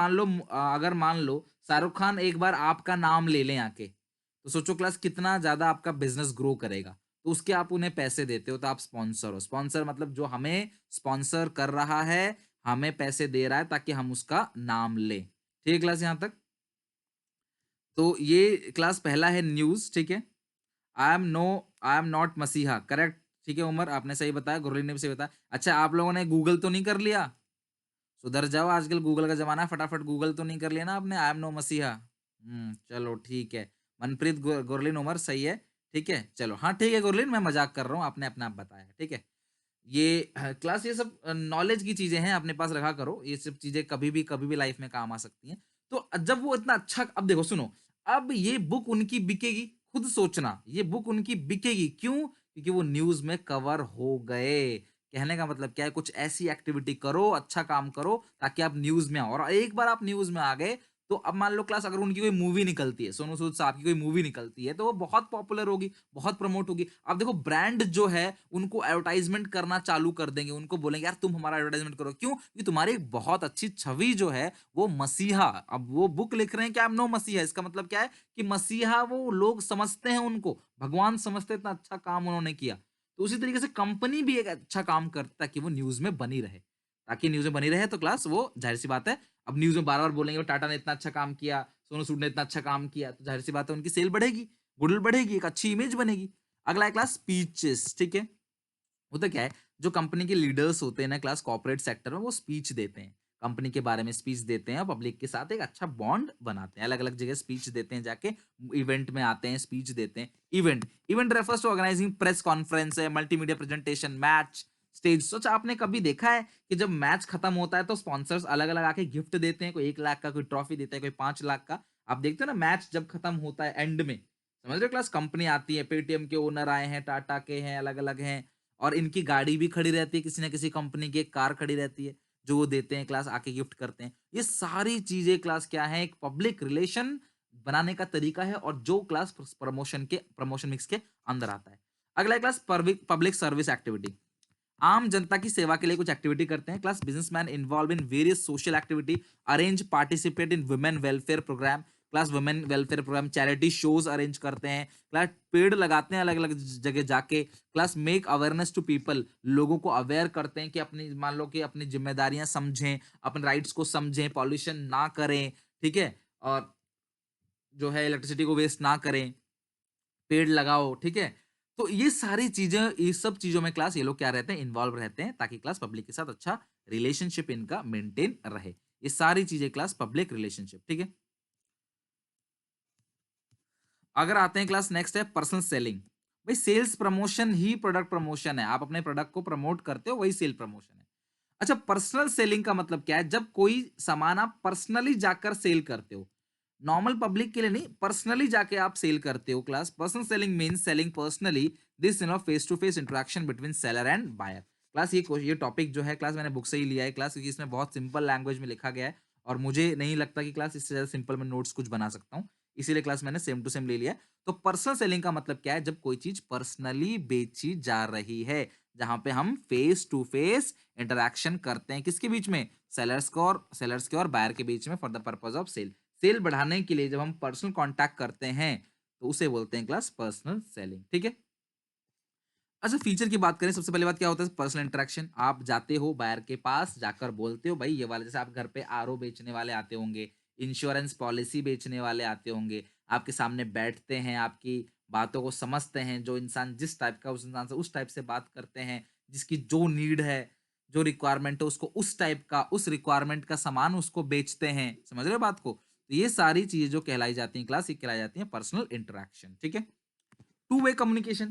मान लो शाहरुख खान एक बार आपका नाम ले लें आके, तो सोचो क्लास कितना ज़्यादा आपका बिज़नेस ग्रो करेगा। तो उसके आप उन्हें पैसे देते हो, तो आप स्पॉन्सर हो। स्पॉन्सर मतलब जो हमें स्पॉन्सर कर रहा है, हमें पैसे दे रहा है ताकि हम उसका नाम लें। ठीक है क्लास यहाँ तक? तो ये क्लास पहला है न्यूज़, ठीक है? आई एम नॉट मसीहा, करेक्ट, ठीक है उमर, आपने सही बताया, गुरलीन ने भी सही बताया। अच्छा, आप लोगों ने गूगल तो नहीं कर लिया? सुधर जाओ, आजकल गूगल का ज़माना है, फटाफट गूगल तो नहीं कर लिया ना आपने? आई एम नो मसीहा। चलो ठीक है। मनप्रीत गुरलीन उमर सही है, ठीक है? चलो, हाँ, ठीक है गुरलीन, मैं मज़ाक कर रहा हूँ, आपने अपना आप बताया, ठीक है? ये क्लास ये सब नॉलेज की चीज़ें हैं, अपने पास रखा करो। ये सब चीज़ें कभी भी लाइफ़ में काम आ सकती हैं। तो जब वो इतना अच्छा, अब देखो सुनो, अब ये बुक उनकी बिकेगी, खुद सोचना, ये बुक उनकी बिकेगी, क्यों? क्योंकि वो न्यूज़ में कवर हो गए। कहने का मतलब क्या है, कुछ ऐसी एक्टिविटी करो, अच्छा काम करो, ताकि आप न्यूज़ में आओ, और एक बार आप न्यूज़ में आ गए, तो अब मान लो क्लास अगर उनकी कोई मूवी निकलती है, सोनू सूद साहब की कोई मूवी निकलती है, तो वो बहुत पॉपुलर होगी, बहुत प्रमोट होगी। अब देखो ब्रांड जो है, उनको एडवर्टाइज़मेंट करना चालू कर देंगे, उनको बोलेंगे यार तुम हमारा एडवर्टाइज़मेंट करो। क्यों? क्योंकि तुम्हारी एक बहुत अच्छी छवि जो है, वो मसीहा, अब वो बुक लिख रहे हैं कि आई एम नो मसीहा, इसका मतलब क्या है कि मसीहा वो लोग समझते हैं उनको, भगवान समझते हैं, इतना अच्छा काम उन्होंने किया। तो उसी तरीके से कंपनी भी एक अच्छा काम करता है कि वो न्यूज़ में बनी रहे। ताकि न्यूज़ में बनी रहे, तो क्लास वो ज़ाहिर-सी बात है, अब न्यूज़ में बार-बार बोलेंगे टाटा ने इतना अच्छा काम किया, सोनू सूद ने इतना अच्छा काम किया, तो ज़ाहिर-सी बात है उनकी सेल बढ़ेगी, गुडविल बढ़ेगी, एक अच्छी इमेज बनेगी। अगला है क्लास स्पीचेस, ठीक है? होता क्या है, जो कंपनी के लीडर्स होते हैं ना क्लास कॉर्पोरेट सेक्टर में, वो स्पीच देते हैं, कंपनी के बारे में स्पीच देते हैं, पब्लिक के साथ एक अच्छा बॉन्ड बनाते हैं, अलग अलग जगह स्पीच देते हैं, जाके इवेंट में आते हैं, स्पीच देते हैं। Event event refers to organizing press conference है, मल्टीमीडिया प्रेजेंटेशन, मैच, स्टेज। सोच, आपने कभी देखा है कि जब मैच खत्म होता है तो स्पॉन्सर्स अलग अलग आके गिफ्ट देते हैं, कोई 1 लाख का, कोई ट्रॉफी देता है, कोई 5 लाख का। आप देखते हो ना मैच जब खत्म होता है एंड में, समझ रहे हो क्लास, कंपनी आती है, पेटीएम के ओनर आए हैं, टाटा के हैं, अलग अलग हैं, और इनकी गाड़ी भी खड़ी रहती है, किसी न किसी कंपनी की एक कार खड़ी रहती है, जो वो देते हैं क्लास, आके गिफ्ट करते हैं। ये सारी चीज़ें क्लास क्या है, एक पब्लिक रिलेशन बनाने का तरीका है, और जो क्लास प्रमोशन मिक्स के अंदर आता है। अगला है क्लास पब्लिक सर्विस एक्टिविटी। आम जनता की सेवा के लिए कुछ एक्टिविटी करते हैं class, businessman involve in various social activity, arrange participate in women welfare program, class women welfare program, charity shows arrange करते हैं, क्लास पेड़ लगाते हैं अलग अलग जगह जाके, class make awareness to people, लोगों को अवेयर करते हैं कि अपनी, मान लो कि अपनी जिम्मेदारियां समझें, अपने राइट्स को समझें, पॉल्यूशन ना करें, ठीक है, और जो है इलेक्ट्रिसिटी को वेस्ट ना करें, पेड़ लगाओ, ठीक है? तो ये सारी चीज़ें, ये सब चीज़ों में क्लास ये लोग क्या रहते हैं, इन्वॉल्व रहते हैं, ताकि क्लास पब्लिक के साथ अच्छा रिलेशनशिप इनका मेंटेन रहे। ये सारी चीज़ें क्लास पब्लिक रिलेशनशिप, ठीक है? अगर आते हैं क्लास, नेक्स्ट है पर्सनल सेलिंग। भाई सेल्स प्रमोशन ही प्रोडक्ट प्रमोशन है। आप अपने प्रोडक्ट को प्रमोट करते हो, वही सेल प्रमोशन है। अच्छा, पर्सनल सेलिंग का मतलब क्या है? जब कोई सामान आप पर्सनली जाकर सेल करते हो। नॉर्मल पब्लिक के लिए नहीं, पर्सनली जाके आप सेल करते हो class. Personal selling means selling personally, this face to face interaction between seller and buyer. Class ये टॉपिक जो है क्लास, मैंने बुक से ही लिया है क्लास, क्योंकि इसमें बहुत सिंपल लैंग्वेज में लिखा गया है, और मुझे नहीं लगता कि क्लास इससे ज़्यादा सिंपल में नोट्स कुछ बना सकता हूँ। इसीलिए क्लास मैंने सेम टू सेम ले लिया है। तो पर्सनल सेलिंग का मतलब क्या है? जब कोई चीज़ पर्सनली बेची जा रही है, जहाँ पे हम फेस टू फेस इंटरैक्शन करते हैं, किसके बीच में? सेलर्स के और बायर के बीच में, for the purpose of sale. Sale बढ़ाने के लिए जब हम पर्सनल कॉन्टैक्ट करते हैं, तो उसे बोलते हैं क्लास पर्सनल सेलिंग, ठीक है? अच्छा, फीचर की बात करें, सबसे पहली बात क्या होता है? Personal interaction. आप जाते हो बायर के पास, जाकर बोलते हो भाई ये वाला, जैसे आप घर पे आरओ बेचने वाले आते होंगे, इंश्योरेंस पॉलिसी बेचने वाले आते होंगे, आपके सामने बैठते हैं, आपकी बातों को समझते हैं, जो इंसान जिस टाइप का, उस इंसान से उस टाइप से बात करते हैं, जिसकी जो नीड है। जो रिक्वायरमेंट है उसको उस टाइप का, उस रिक्वायरमेंट का सामान उसको बेचते हैं। समझ रहे हो बात को? तो ये सारी चीज़ें जो कहलाई जाती हैं क्लास, ये कहलाई जाती हैं पर्सनल इंटरैक्शन, ठीक है? टू वे कम्युनिकेशन,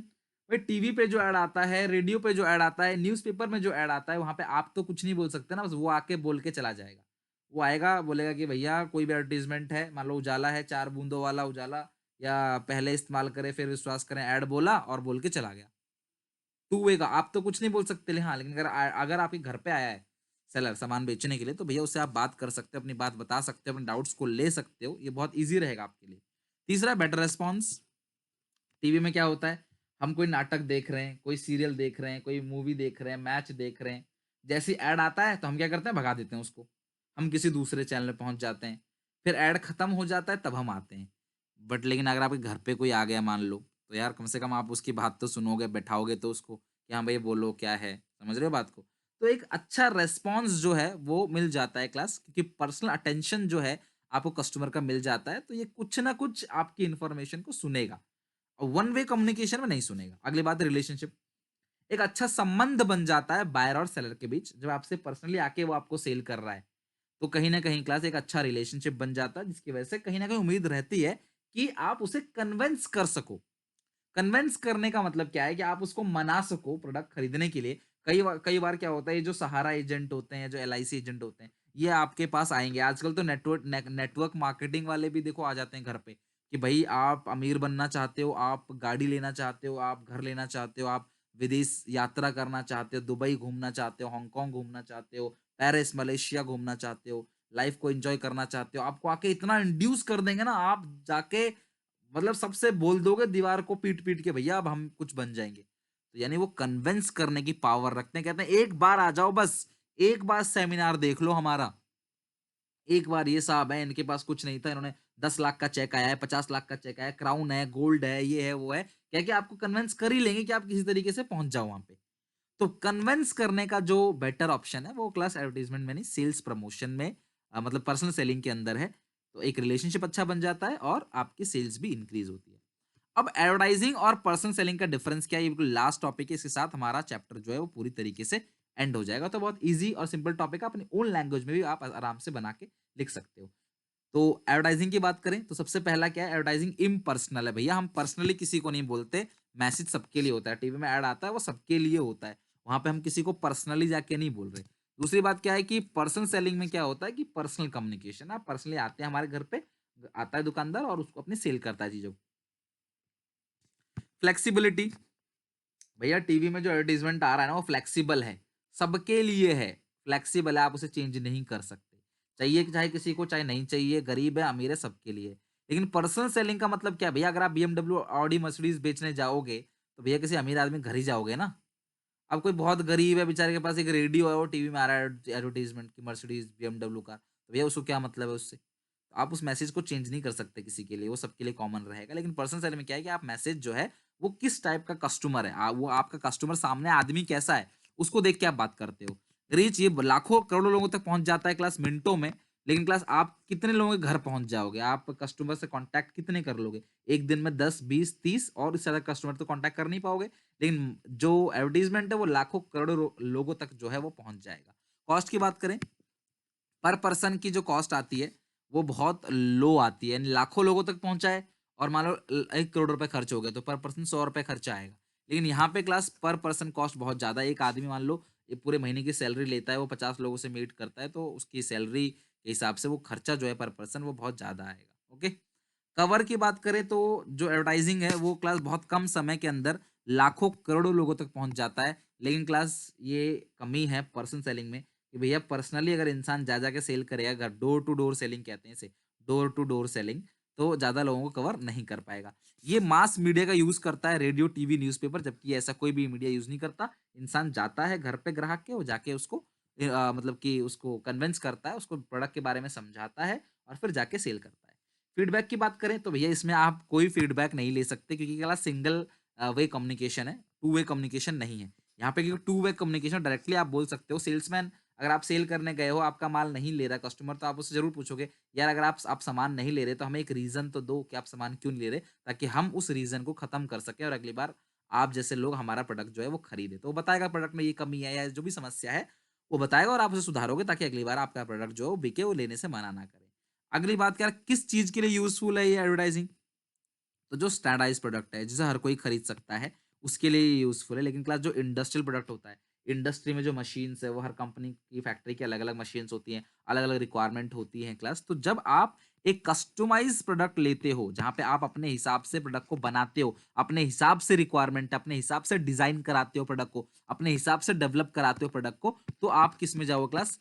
भाई टीवी पे जो ऐड आता है, रेडियो पे जो ऐड आता है, न्यूज़पेपर में जो ऐड आता है, वहाँ पे आप तो कुछ नहीं बोल सकते ना, बस वो आके बोल के चला जाएगा। वो आएगा, बोलेगा कि भैया कोई भी एडवर्टाइज़मेंट है, मान लो उजाला है, 4 बूंदों वाला उजाला, या पहले इस्तेमाल करें फिर विश्वास करें, ऐड बोला और बोल के चला गया। टू वे का, आप तो कुछ नहीं बोल सकते, हाँ, लेकिन अगर आपके घर पे आया है सेलर सामान बेचने के लिए, तो भैया उससे आप बात कर सकते हो, अपनी बात बता सकते हो, अपने डाउट्स को ले सकते हो, ये बहुत ईज़ी रहेगा आपके लिए। तीसरा बेटर रिस्पॉन्स, टीवी में क्या होता है, हम कोई नाटक देख रहे हैं, कोई सीरियल देख रहे हैं, कोई मूवी देख रहे हैं, मैच देख रहे हैं, जैसे ही ऐड आता है तो हम क्या करते हैं, भगा देते हैं उसको। हम किसी दूसरे चैनल पे पहुँच जाते हैं, फिर ऐड खत्म हो जाता है तब हम आते हैं। बट लेकिन अगर आपके घर पे कोई आ गया मान लो, तो यार कम से कम आप उसकी बात तो सुनोगे, बैठाओगे तो उसको कि हाँ, भई बोलो क्या है? समझ रहे हो बात को? तो एक अच्छा रिस्पॉन्स जो है वो मिल जाता है क्लास, क्योंकि पर्सनल अटेंशन जो है आपको कस्टमर का मिल जाता है, तो ये कुछ ना कुछ आपकी इन्फॉर्मेशन को सुनेगा। वन वे कम्युनिकेशन में नहीं सुनेगा। अगली बात है रिलेशनशिप। एक अच्छा संबंध बन जाता है बायर और सेलर के बीच, जब आपसे पर्सनली आके वो आपको सेल कर रहा है। तो कहीं न कहीं क्लास एक अच्छा रिलेशनशिप बन जाता है, जिसकी वजह से कहीं न कहीं उम्मीद रहती है कि आप उसे कन्विंस कर सको। कन्विंस करने का मतलब क्या है कि आप उसको मना सको प्रोडक्ट खरीदने के लिए। कई बार क्या होता है, ये जो सहारा एजेंट होते हैं, जो एलआईसी एजेंट होते हैं, ये आपके पास आएँगे। आजकल तो नेटवर्क मार्केटिंग वाले भी देखो आ जाते हैं घर पे, कि भई आप अमीर बनना चाहते हो, आप गाड़ी लेना चाहते हो, आप घर लेना चाहते हो, आप विदेश यात्रा करना चाहते हो, दुबई घूमना चाहते हो, हांगकांग घूमना चाहते हो, पेरिस, मलेशिया घूमना चाहते हो, लाइफ को एन्जॉय करना चाहते हो। आपको आके इतना इंड्यूस कर देंगे ना, आप जाके मतलब सबसे बोल दोगे दीवार को पीट-पीट के, भैया अब हम कुछ बन जाएँगे। तो यानी वो कन्विंस करने की पावर रखते हैं। कहते हैं एक बार आ जाओ बस, एक बार सेमिनार देख लो हमारा। एक बार ये साहब हैं, इनके पास कुछ नहीं था, इन्होंने 10 लाख का चेक आया है, 50 लाख का चेक आया है, क्राउन है, गोल्ड है, ये है, वो है। कह के आपको कन्विंस कर ही लेंगे कि आप किसी तरीके से पहुँच जाओ वहाँ पे। तो कन्विंस करने का जो बेटर ऑप्शन है वो क्लास एडवर्टाइजमेंट में नहीं, सेल्स प्रमोशन में, मतलब पर्सनल सेलिंग के अंदर है। तो एक रिलेशनशिप अच्छा बन जाता है और आपकी सेल्स भी इंक्रीज होती है। अब एडवर्टाइजिंग और पर्सनल सेलिंग का डिफरेंस क्या है, ये बिल्कुल लास्ट टॉपिक है, इसके साथ हमारा चैप्टर जो है वो पूरी तरीके से एंड हो जाएगा। तो बहुत ईजी और सिंपल टॉपिक है, अपनी ओन लैंग्वेज में भी आप आराम से बना के लिख सकते हो। तो एडवर्टाइजिंग की बात करें तो सबसे पहला क्या है, एडवर्टाइजिंग इम्पर्सनल है भैया, हम पर्सनली किसी को नहीं बोलते, मैसेज सबके लिए होता है, टीवी में ऐड आता है वो सबके लिए होता है, वहां पे हम किसी को पर्सनली जाके नहीं बोल रहे। दूसरी बात क्या है कि पर्सनल सेलिंग में क्या होता है कि पर्सनल कम्युनिकेशन, आप पर्सनली आते हैं हमारे घर पे, आता है दुकानदार और उसको अपनी सेल करता है चीजों को। फ्लेक्सिबिलिटी, भैया टीवी में जो एडवर्टाइजमेंट आ रहा है ना वो फ्लेक्सिबल है, सबके लिए है, फ्लेक्सिबल है, आप उसे चेंज नहीं कर सकते। चाहिए कि चाहे किसी को, चाहे नहीं चाहिए, गरीब है, अमीर है, सबके लिए। लेकिन पर्सनल सेलिंग का मतलब क्या है भैया, अगर आप बीएमडब्ल्यू, ऑडी, मर्सिडीज बेचने जाओगे, तो भैया किसी अमीर आदमी के घर ही जाओगे ना। अब कोई बहुत गरीब है बेचारे के पास एक रेडियो है, वो टीवी में आ रहा है एडवर्टाइजमेंट की मर्सिडीज, बीएमडब्ल्यू का, तो भैया उसको क्या मतलब है उससे? तो आप उस मैसेज को चेंज नहीं कर सकते किसी के लिए, वो सबके लिए कॉमन रहेगा। लेकिन पर्सनल सेलिंग में क्या है कि आप मैसेज जो है वो किस टाइप का कस्टमर है, वो आपका कस्टमर सामने आदमी कैसा है, उसको देख के आप बात करते हो। रीच ये लाखों करोड़ों लोगों तक पहुंच जाता है क्लास मिनटों में, लेकिन क्लास आप कितने लोगों के घर पहुंच जाओगे, आप कस्टमर से कांटेक्ट कितने कर लोगे? एक दिन में 10, 20, 30 और इससे ज्यादा कस्टमर तो कांटेक्ट कर नहीं पाओगे। लेकिन जो एडवर्टाइजमेंट है वो लाखों करोड़ों लोगों तक जो है वो पहुंच जाएगा। कॉस्ट की बात करें, पर पर्सन की जो कॉस्ट आती है, वो बहुत लो आती है। यानी लाखों लोगों तक पहुँचाए और मान लो 1 करोड़ रुपए खर्च हो गए, तो पर पर्सन ₹100 खर्चा आएगा। लेकिन यहाँ पे क्लास पर पर्सन कॉस्ट बहुत ज़्यादा है। एक आदमी मान लो ये पूरे महीने की सैलरी लेता है, वो 50 लोगों से मीट करता है, तो उसकी सैलरी के हिसाब से वो खर्चा जो है पर पर्सन वो बहुत ज़्यादा आएगा। ओके? कवर की बात करें तो जो एडवर्टाइजिंग है वो क्लास बहुत कम समय के अंदर लाखों करोड़ों लोगों तक पहुंच जाता है। लेकिन क्लास ये कमी है पर्सन सेलिंग में कि भैया पर्सनली अगर इंसान जा जाके सेल करेगा, घर डोर टू डोर सेलिंग कहते हैं इसे, डोर टू डोर सेलिंग, तो ज्यादा लोगों को कवर नहीं कर पाएगा। ये मास मीडिया का यूज करता है, रेडियो, टीवी, न्यूज़पेपर, जबकि ऐसा कोई भी मीडिया यूज नहीं करता। इंसान जाता है घर पे ग्राहक के, वो जाके उसको मतलब कि उसको कन्विंस करता है, उसको प्रोडक्ट के बारे में समझाता है और फिर जाके सेल करता है। फीडबैक की बात करें तो भैया इसमें आप कोई फीडबैक नहीं ले सकते, क्योंकि क्या सिंगल वे कम्युनिकेशन है, टू वे कम्युनिकेशन नहीं है। यहाँ पे क्योंकि टू वे कम्युनिकेशन डायरेक्टली आप बोल सकते हो। सेल्समैन, अगर आप सेल करने गए हो, आपका माल नहीं ले रहा कस्टमर, तो आप उससे ज़रूर पूछोगे, यार अगर आप सामान नहीं ले रहे तो हमें एक रीज़न तो दो कि आप सामान क्यों नहीं ले रहे, ताकि हम उस रीज़न को खत्म कर सकें और अगली बार आप जैसे लोग हमारा प्रोडक्ट जो है वो खरीदें। तो वो बताएगा प्रोडक्ट में ये कमी है या जो भी समस्या है, वो बताएगा और आप उसे सुधारोगे ताकि अगली बार आपका प्रोडक्ट जो बिके वो लेने से मना ना करे। अगली बात क्या किस चीज़ के लिए यूज़फुल है ये एडवर्टाइज़िंग? तो जो स्टैंडर्डाइज़्ड प्रोडक्ट है, जिसे हर कोई खरीद सकता है, उसके लिए ये यूज़फुल है। लेकिन क्लास जो इंडस्ट्रियल प्रोडक्ट होता है, इंडस्ट्री में जो मशीन्स है, वो हर कंपनी की फैक्ट्री की अलग-अलग मशीन्स होती हैं, अलग-अलग रिक्वायरमेंट होती हैं क्लास। तो जब आप एक कस्टमाइज़्ड प्रोडक्ट लेते हो, जहाँ पे आप अपने हिसाब से प्रोडक्ट को बनाते हो, अपने हिसाब से रिक्वायरमेंट है, अपने हिसाब से डिज़ाइन कराते हो प्रोडक्ट को, अपने हिसाब से डेवलप कराते हो प्रोडक्ट को, तो आप किस में जाओगे class?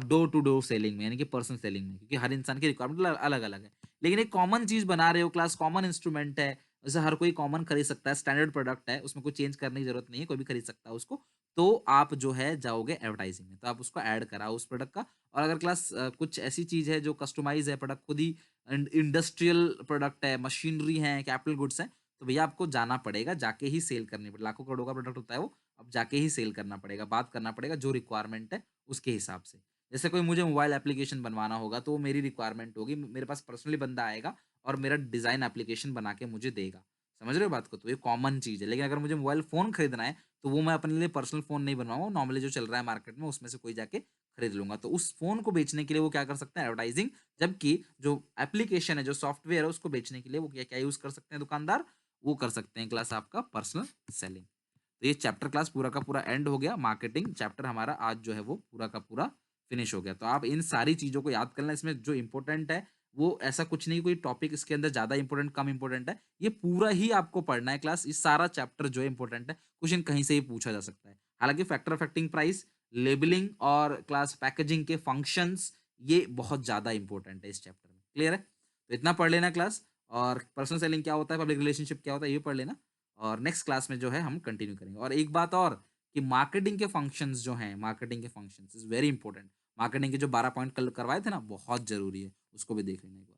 Door to door selling में, यानी कि पर्सनल सेलिंग में, क्योंकि हर इंसान की रिक्वायरमेंट अलग-अलग है। लेकिन एक कॉमन चीज़ बना रहे हो क्लास, कॉमन इंस्ट्रूमेंट है, जैसे हर कोई कॉमन खरीद सकता है, स्टैंडर्ड प्रोडक्ट है, उसमें कोई चेंज करने की ज़रूरत नहीं है, कोई भी खरीद सकता है उसको। तो आप जो है जाओगे एडवर्टाइज़िंग में, तो आप उसको ऐड कराओ उस प्रोडक्ट का। और अगर क्लास कुछ ऐसी चीज़ है जो कस्टमाइज़ है, प्रोडक्ट खुद ही इंडस्ट्रियल प्रोडक्ट है, मशीनरी है, कैपिटल गुड्स हैं, तो भैया आपको जाना पड़ेगा, जाके ही सेल करनी पड़े लाखों करोड़ों का प्रोडक्ट होता है वो, अब जाके ही सेल करना पड़ेगा, बात करना पड़ेगा जो रिक्वायरमेंट है उसके हिसाब से। जैसे कोई मुझे मोबाइल एप्लीकेशन बनवाना होगा, तो वो मेरी रिक्वायरमेंट होगी, मेरे पास पर्सनली बंदा आएगा और मेरा डिज़ाइन एप्लीकेशन बना के मुझे देगा। समझ रहे हो बात को? तो ये कॉमन चीज़ है। लेकिन अगर मुझे मोबाइल फ़ोन खरीदना है, तो वो मैं अपने लिए पर्सनल फ़ोन नहीं बनवाऊँगा, नॉर्मली जो चल रहा है मार्केट में उसमें से कोई जाके खरीद लूँगा। तो उस फ़ोन को बेचने के लिए वो क्या कर सकते हैं एडवर्टाइज़िंग, जबकि जो एप्लीकेशन है, जो सॉफ्टवेयर है उसको बेचने के लिए वो क्या क्या यूज़ कर सकते हैं दुकानदार? वो कर सकते हैं क्लास आपका पर्सनल सेलिंग। तो ये चैप्टर क्लास पूरा का पूरा एंड हो गया। मार्केटिंग चैप्टर हमारा आज जो है वो पूरा का पूरा फिनिश हो गया। तो आप इन सारी चीज़ों को याद कर लें, इसमें जो इम्पोर्टेंट है वो ऐसा कुछ नहीं कोई टॉपिक इसके अंदर ज़्यादा इम्पोर्टेंट, कम इम्पोर्टेंट है। ये पूरा ही आपको पढ़ना है क्लास, ये सारा चैप्टर जो है इम्पोर्टेंट है, क्वेश्चन कहीं से भी पूछा जा सकता है। हालाँकि फैक्टर अफेक्टिंग प्राइस, लेबलिंग और क्लास पैकेजिंग के फंक्शंस ये बहुत ज़्यादा इम्पोर्टेंट है इस चैप्टर में। क्लियर है? तो इतना पढ़ लेना क्लास, और पर्सनल सेलिंग क्या होता है, पब्लिक रिलेशनशिप क्या होता है, ये भी पढ़ लेना। और नेक्स्ट क्लास में जो है हम कंटिन्यू करेंगे। और एक बात और कि मार्केटिंग के फंक्शंस जो हैं, मार्केटिंग के functions is very important. Marketing के जो 12 पॉइंट कल करवाए थे ना, बहुत ज़रूरी है। उसको भी देख लेना एक बार।